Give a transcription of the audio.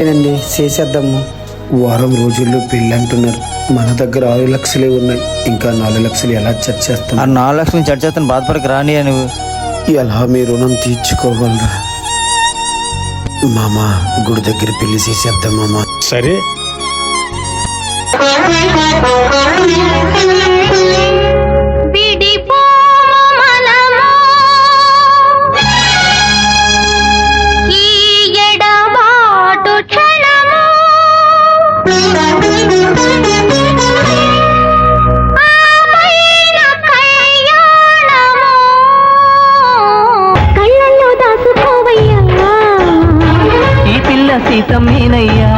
లేదండి, చేసేద్దాము. వారం రోజుల్లో పెళ్ళి అంటున్నారు. మన దగ్గర 6 లక్షలే ఉన్నాయి. ఇంకా 4 లక్షలు ఎలా చర్చేస్తాం? ఆ 4 లక్షలు చర్చేస్తాను, బాధపడక రాని నువ్వు. ఎలా మీ రుణం తీర్చుకోగలరా? మామా, గుడి దగ్గర పెళ్లి చేసేద్దాం మామా. సరే. సీతమ్మేనయ్యా.